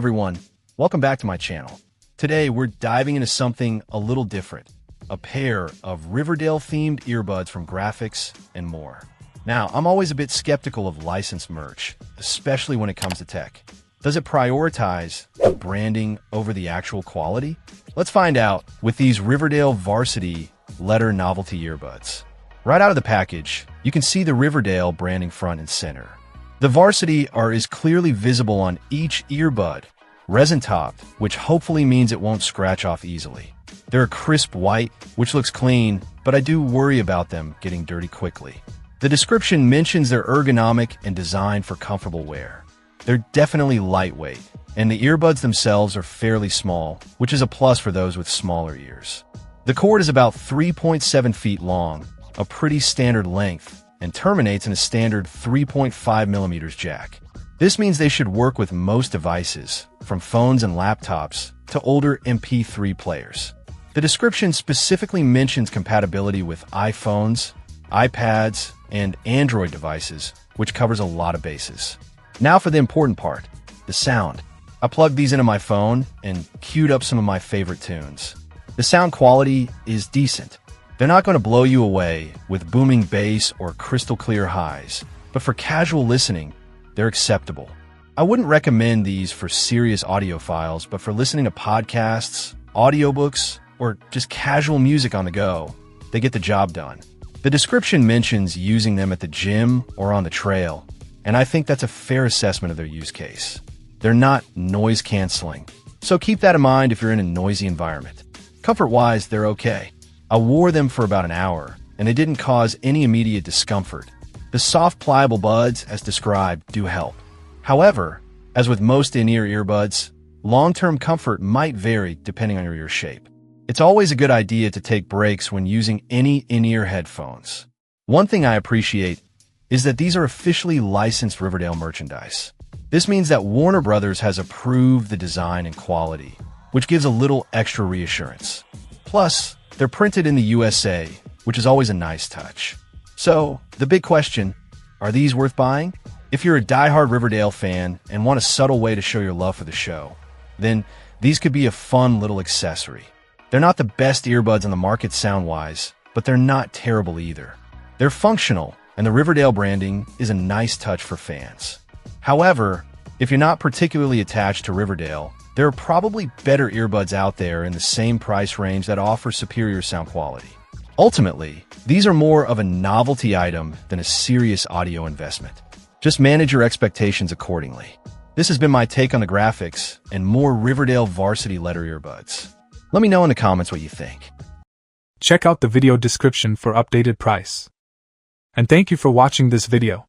everyone, welcome back to my channel. Today we're diving into something a little different, a pair of Riverdale-themed earbuds from Graphics and more. Now, I'm always a bit skeptical of licensed merch, especially when it comes to tech. Does it prioritize the branding over the actual quality? Let's find out with these Riverdale Varsity letter novelty earbuds. Right out of the package, you can see the Riverdale branding front and center. The Varsity is clearly visible on each earbud, resin-topped, which hopefully means it won't scratch off easily. They're a crisp white, which looks clean, but I do worry about them getting dirty quickly. The description mentions they're ergonomic and designed for comfortable wear. They're definitely lightweight, and the earbuds themselves are fairly small, which is a plus for those with smaller ears. The cord is about 3.7 feet long, a pretty standard length, and terminates in a standard 3.5mm jack. This means they should work with most devices, from phones and laptops to older MP3 players. The description specifically mentions compatibility with iPhones, iPads, and Android devices, which covers a lot of bases. Now for the important part, the sound. I plugged these into my phone and queued up some of my favorite tunes. The sound quality is decent. They're not going to blow you away with booming bass or crystal clear highs, but for casual listening, they're acceptable. I wouldn't recommend these for serious audiophiles, but for listening to podcasts, audiobooks, or just casual music on the go, they get the job done. The description mentions using them at the gym or on the trail, and I think that's a fair assessment of their use case. They're not noise canceling, so keep that in mind if you're in a noisy environment. Comfort-wise, they're okay. I wore them for about an hour, and they didn't cause any immediate discomfort. The soft, pliable buds, as described, do help. However, as with most in-ear earbuds, long-term comfort might vary depending on your ear shape. It's always a good idea to take breaks when using any in-ear headphones. One thing I appreciate is that these are officially licensed Riverdale merchandise. This means that Warner Brothers has approved the design and quality, which gives a little extra reassurance. Plus, they're printed in the USA, which is always a nice touch. So, the big question, are these worth buying? If you're a diehard Riverdale fan and want a subtle way to show your love for the show, then these could be a fun little accessory. They're not the best earbuds on the market sound-wise, but they're not terrible either. They're functional, and the Riverdale branding is a nice touch for fans. However, if you're not particularly attached to Riverdale, there are probably better earbuds out there in the same price range that offer superior sound quality. Ultimately, these are more of a novelty item than a serious audio investment. Just manage your expectations accordingly. This has been my take on the Graphics and more Riverdale Varsity letter earbuds. Let me know in the comments what you think. Check out the video description for updated price. And thank you for watching this video.